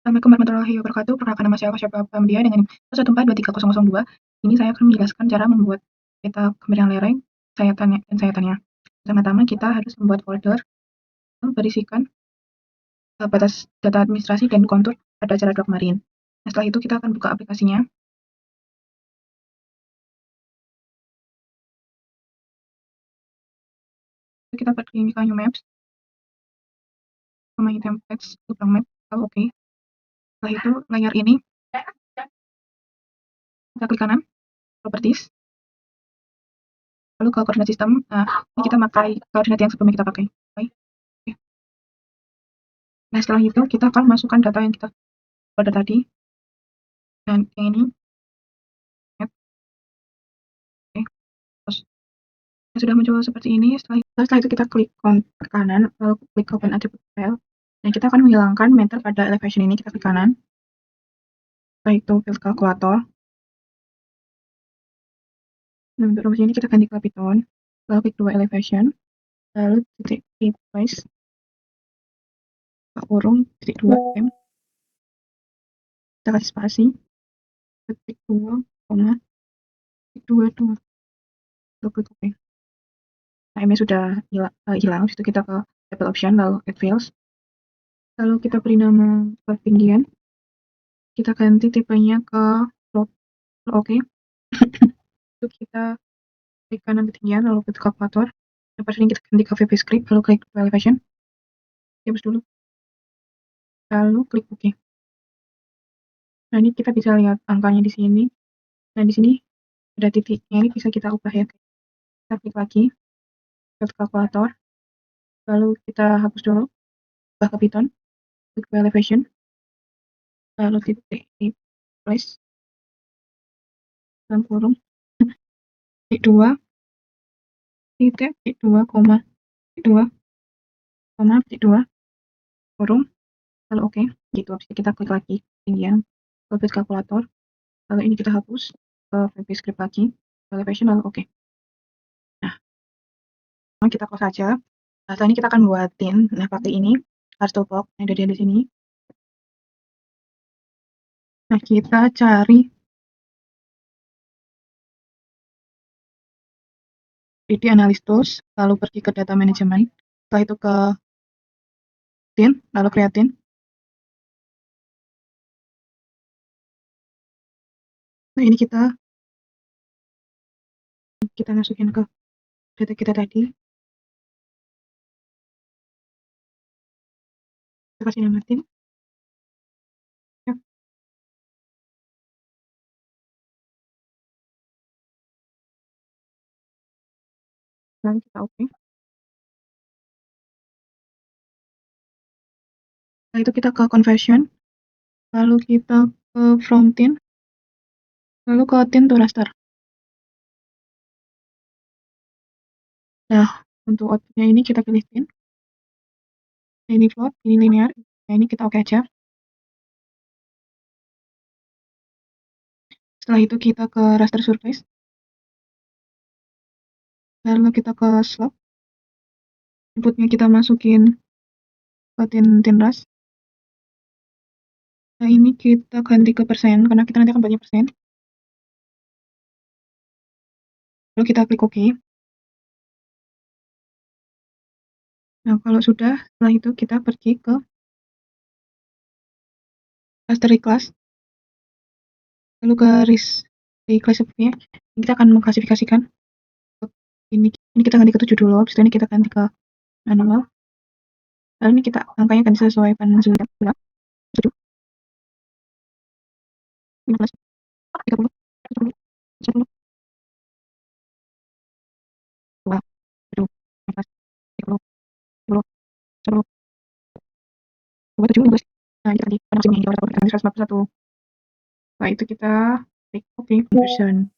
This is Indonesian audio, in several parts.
Assalamualaikum warahmatullahi wabarakatuh. Perkenalkan nama saya Alfa Pamdia dengan NIM 114230002. Ini saya akan menjelaskan cara membuat peta kemiringan lereng, sayatannya. Pertama-tama kita harus membuat folder yang berisikan batas data administrasi dan kontur pada cara kemarin. Nah, setelah itu kita akan buka aplikasinya. Kita pergi ke New Maps, My Templates, Lubang Map, oke. Setelah itu layar ini kita klik kanan, Properties, lalu ke koordinat sistem. Nah, ini kita pakai koordinat yang sebelumnya kita pakai. Oke. Nah, setelah itu kita akan masukkan data yang kita folder tadi, dan yang ini. Oke. Terus sudah muncul seperti ini. Setelah itu kita klik ke kanan, lalu klik open attribute file, dan kita akan menghilangkan meter pada elevation ini. Kita klik kanan, setelah itu field kalkulator, dan untuk rumus ini kita ganti ke Python, lalu klik 2 elevation, lalu titik replace kurung titik 2 m, kita kasih spasi, titik 2, titik 22, lalu klik OK. Nah, M-nya sudah hilang, situ kita ke table option, lalu add fields, lalu kita beri nama ketinggian, kita ganti tipenya ke float, oke. Itu kita klik kanan ketinggian, lalu klik kalkulator, yang pada ini kita ganti ke VB script, lalu klik elevation, hapus dulu, lalu klik OK. Nah, ini kita bisa lihat angkanya di sini. Nah, di sini ada titiknya, ini bisa kita ubah ya. Kita klik lagi, ke kalkulator, lalu kita hapus dulu, ubah ke Python, klik elevation, lalu titik replace, dalam kurung, titik 2, titik 2, titik 2, titik 2, kurung, lalu OK. Gitu, habis itu kita klik lagi ketinggian, lalu klik kalkulator, lalu ini kita hapus ke VB script lagi, elevation, lalu OK. Nah, kita close saja. Nah, setelah ini kita akan buatin, nah pakai ini, Artbox yang ada di sini. Nah, kita cari 3D Analysis Tools, lalu pergi ke Data Management, setelah itu ke Tin, lalu Creatine. Nah, ini kita masukin ke data kita tadi. Kita kasih nama Tin. Ya. Lalu kita OK. Setelah itu kita ke Conversion, lalu kita ke From Tin, lalu ke Tin to Raster. Nah, untuk outputnya ini kita pilih Tin. Ini float, ini linear. Nah, ini kita OK aja. Setelah itu kita ke Raster Surface, lalu kita ke Slope. Inputnya kita masukin ke tin ras. Nah, ini kita ganti ke persen, karena kita nanti akan banyak persen. Lalu kita klik OK. Nah, kalau sudah, setelah itu kita pergi ke raster class, lalu ke classify. Kita akan mengklasifikasikan ini kita ganti ke 7 dulu, habis itu ini kita ganti ke manual. Lalu ini kita angkanya ganti sesuai panel 7, 15, 30, 10, 10, 2, 7, 15, 30, 10, 10, 27, 15. Nah, ini tadi panel sini, kita udah 141. Setelah itu kita klik OK, conversion.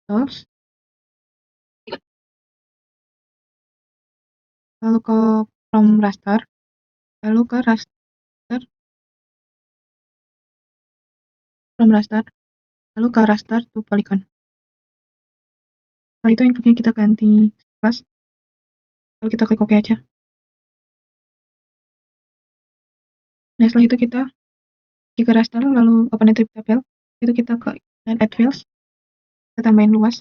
Terus, lalu ke from raster, lalu ke raster, from raster, lalu ke raster to polygon. Setelah itu inputnya kita ganti kelas, lalu kita klik OK aja. Nah, setelah itu kita Jika raster lalu open attribute tabel, itu kita ke add fields, kita tambahin luas,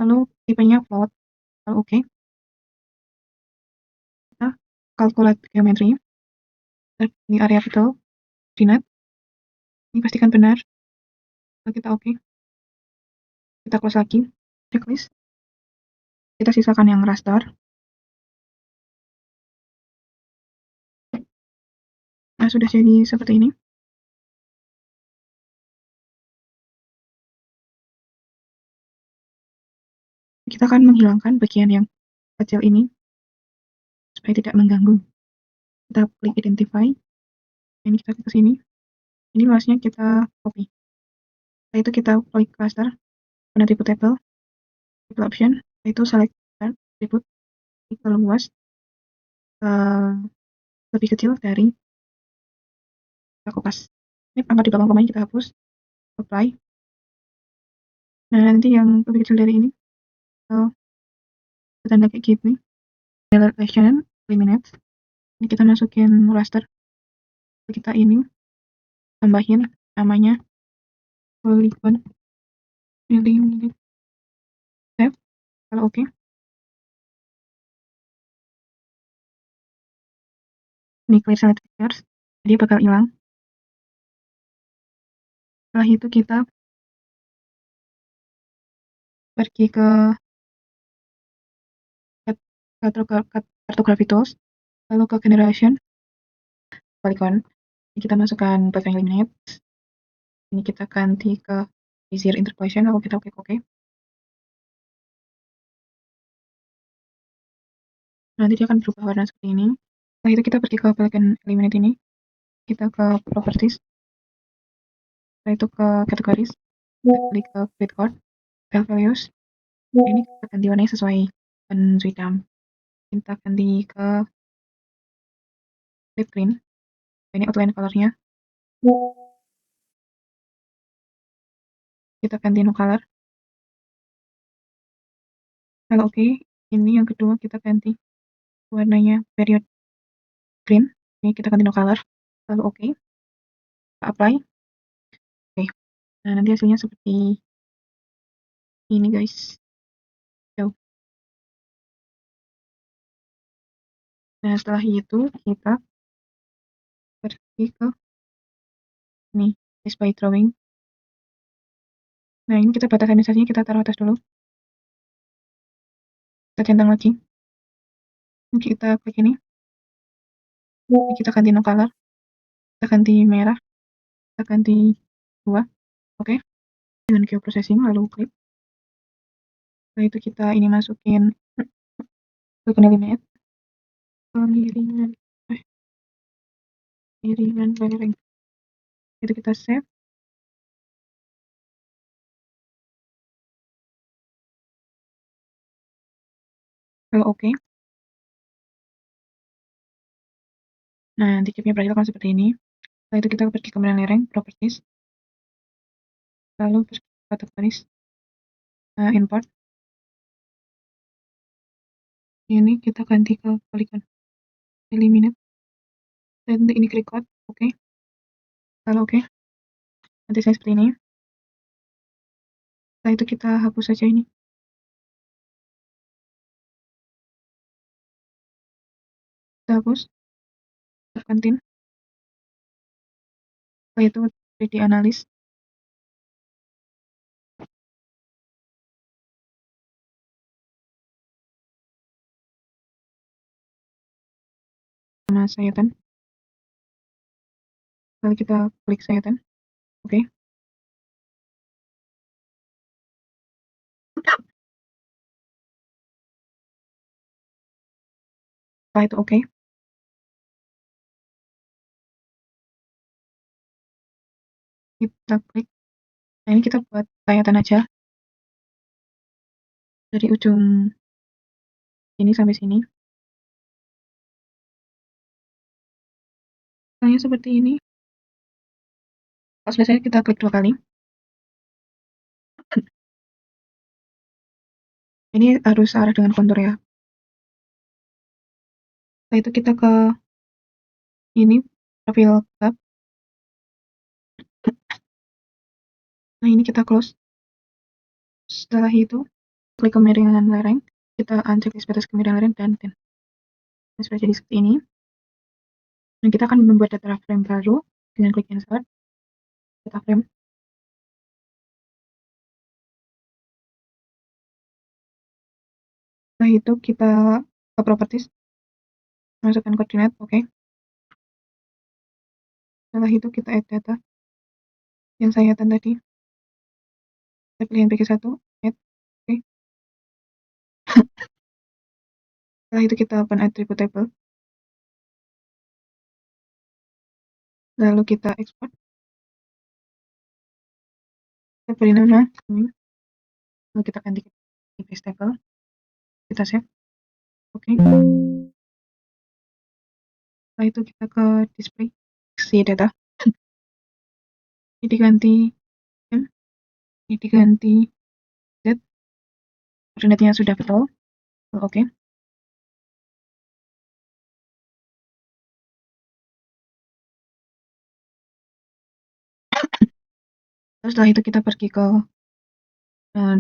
lalu tipenya float, lalu oke. Kita calculate geometry, ini area betul, coordinate, ini pastikan benar, lalu kita oke. Kita close lagi, checklist, kita sisakan yang raster. Nah, sudah jadi seperti ini. Kita akan menghilangkan bagian yang kecil ini supaya tidak mengganggu. Kita klik identify, ini kita ke sini, ini luasnya kita copy. Setelah itu kita klik cluster, open attribute table, table option, setelah itu select attribute, kita luas lebih kecil dari kita kopas. Ini angka di belakang komanya kita hapus, apply. Nah, nanti yang lebih kecil dari ini, tanda kayak gini, relation, eliminate. Ini kita masukin raster, kita ini tambahin namanya polygon, eliminate, save, kalau oke. Ini clear select features, jadi bakal hilang. Setelah itu kita pergi ke cartography tools, lalu ke generation, polygon. Ini kita masukkan polygon eliminate. Ini kita ganti ke bezier interpolation, lalu kita klik OK. Nanti dia akan berubah warna seperti ini. Setelah itu kita pergi ke polygon eliminate ini, kita ke properties, setelah itu ke categories, kita klik ke grid code, file values. Ini kita ganti warnanya sesuai hitam. Kita ganti ke deep green. Ini outline colornya. Kita ganti no color. Kalau oke, ini yang kedua kita ganti warnanya period green. Ini kita ganti no color. Lalu oke, kita apply. Oke, nah nanti hasilnya seperti ini guys. Jauh. Nah setelah itu kita pergi ke ini by drawing. Nah ini kita batas administrasinya kita taruh atas dulu. Kita centang lagi. Ini kita klik ini. Ini kita ganti no color. Kita ganti merah. Kita ganti 2. Oke. Dengan geoprocessing lalu klik. Setelah itu kita ini masukin polygon eliminate. Pengiriman layering. Itu kita save. Kalau oke. Nah, nanti chipnya berakhir akan seperti ini. Setelah itu kita pergi ke menu lereng, properties, lalu kategoris, import. Ini kita ganti ke polygon eliminate. Dan ini klik code, oke. Kalau oke, nanti saya seperti ini. Setelah itu kita hapus saja ini. Kita hapus, tekan tin. Setelah itu 3D analis. Sama sayatan. Lalu kita klik sayatan, oke. Setelah itu oke. Kita klik. Nah ini kita buat sayatan aja. Dari ujung ini sampai sini. Misalnya seperti ini. Kalau sudah selesai kita klik 2 kali. Ini harus arah dengan kontur ya. Setelah itu kita ke ini profil tab. Nah, ini kita close. Setelah itu klik kemiringan lereng, kita unchecklist batas kemiringan lereng dan then. Nah, sudah jadi seperti ini. Dan kita akan membuat data frame baru dengan klik insert data frame. Setelah itu kita ke properties, masukkan koordinat, oke. Setelah itu kita add data yang saya add tadi. Kita pilih NPK1, add, oke. Setelah itu kita open attribute table. Lalu kita export. Kita beri nama, lalu kita ganti ke base table. Kita save, oke. Setelah itu kita ke display, see data. Ini diganti M, ini diganti Z. Koordinatnya sudah betul, oke. Terus setelah itu kita pergi ke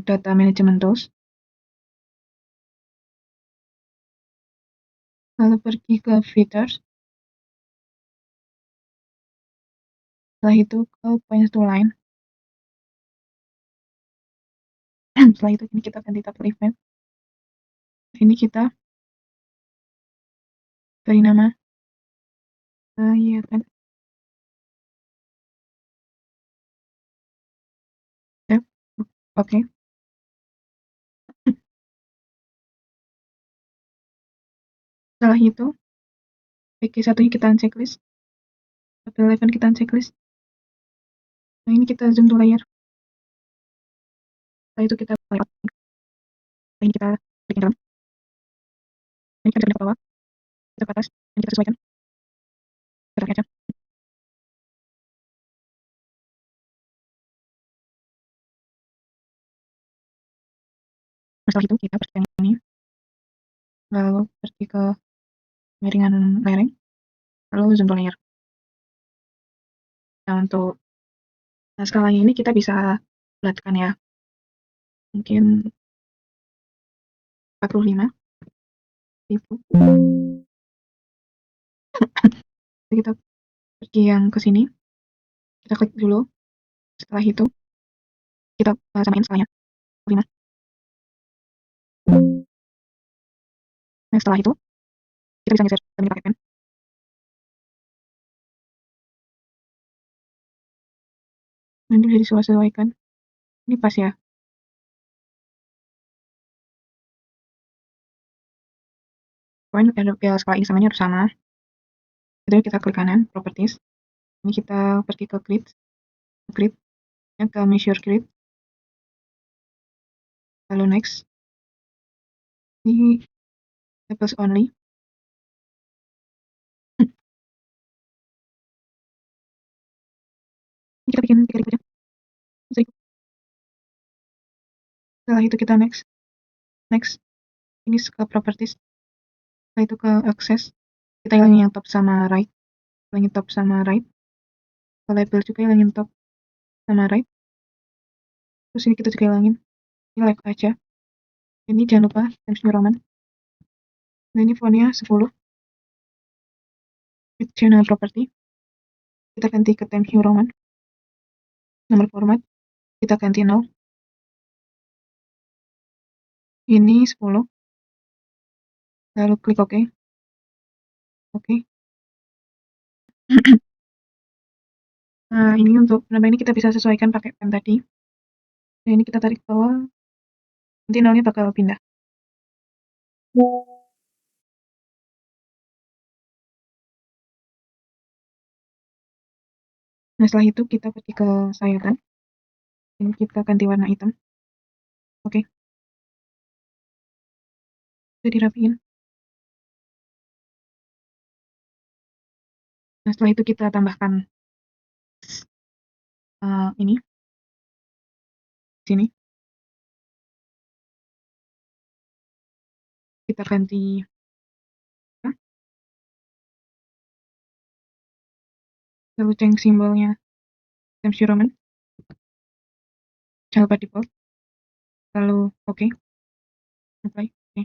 data management tools, lalu pergi ke features, setelah itu ke points to line. Setelah itu ini kita ganti tab event. Ini kita beri nama ya kan, oke. Setelah itu PG1 kita checklist, tabel 11 kita checklist. Nah, ini kita zoom to layer. Setelah itu kita layout. Ini kita klik dalam. Ini kita pindah ke bawah, kita ke atas, ini kita sesuaikan. Kita pakai aja. Nah, setelah itu kita pergi yang ini, lalu pergi ke miringan lereng, lalu zoom to layer. Nah, untuk skalanya ini kita bisa bulatkan ya, mungkin 45.000. Kita pergi yang ke sini, kita klik dulu. Setelah itu kita samain skalanya 5. Nah, setelah itu kita bisa geser dan pakai pen. Nanti bisa disesuaikan. Ini pas ya. Poin skala ini samanya harus sama. Jadi kita klik kanan, properties. Ini kita pergi ke grid, yang ke measure grid. Lalu next. Ini tables only. Ini kita bikin 3.000 aja. Setelah itu kita next. Ini ke properties. Setelah itu ke access. Kita hilangin yang top sama right. Hilangin top sama right. Ke label juga hilangin top sama right. Terus ini kita juga hilangin. Ini left aja. Ini jangan lupa Times New Roman. Nah, ini fontnya 10. Channel property. Kita ganti ke Times New Roman. Nomor format kita ganti 0. Ini 10. Lalu klik OK. Oke. Nah, ini untuk penambah ini kita bisa sesuaikan pakai pen tadi. Nah, ini kita tarik ke bawah. Nanti nolnya bakal pindah. Nah, setelah itu kita pergi ke sayatan. Ini kita ganti warna hitam. Oke. Sudah dirapiin. Nah, setelah itu kita tambahkan ini sini. Kita ganti lalu change simbolnya Times New Roman, jangan lupa default, lalu oke, apply, oke.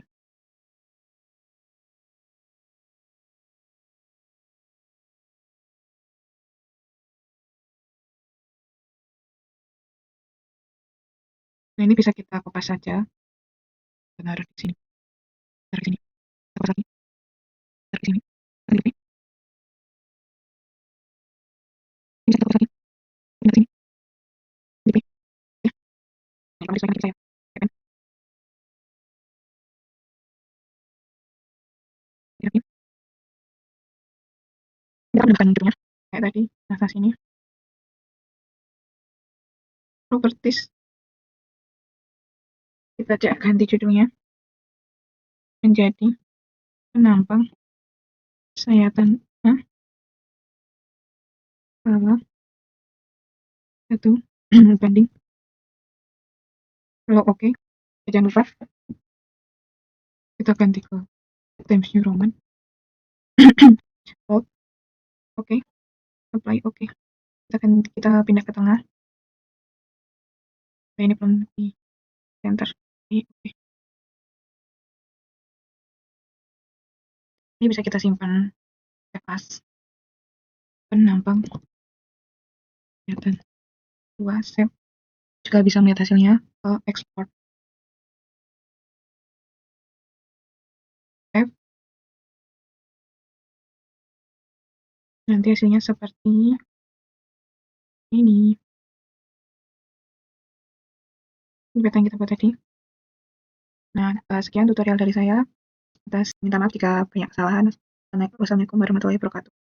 Nah, ini bisa kita kopas saja, taruh di sini, taruh di sini, kopas lagi, taruh di sini, taruh di sini, ini bisa kita kopas lagi, ini di sini, di sini, ya, ini kalau disesuaikan saya, ya kan, di sini, kita akan menentukan judulnya, kayak tadi, atas ini, properties, kita ganti judulnya menjadi penampang sayatan bawah satu banding, kalau oke, jangan lupa kita ganti ke Times New Roman, oke, apply, oke, kita pindah ke tengah, ini belum di center, oke. Ini bisa kita simpan as penampang kelihatan dua save, juga bisa melihat hasilnya ke export F, nanti hasilnya seperti ini yang kita buat tadi. Nah, sekian tutorial dari saya, minta maaf jika banyak kesalahan. Wassalamualaikum warahmatullahi wabarakatuh.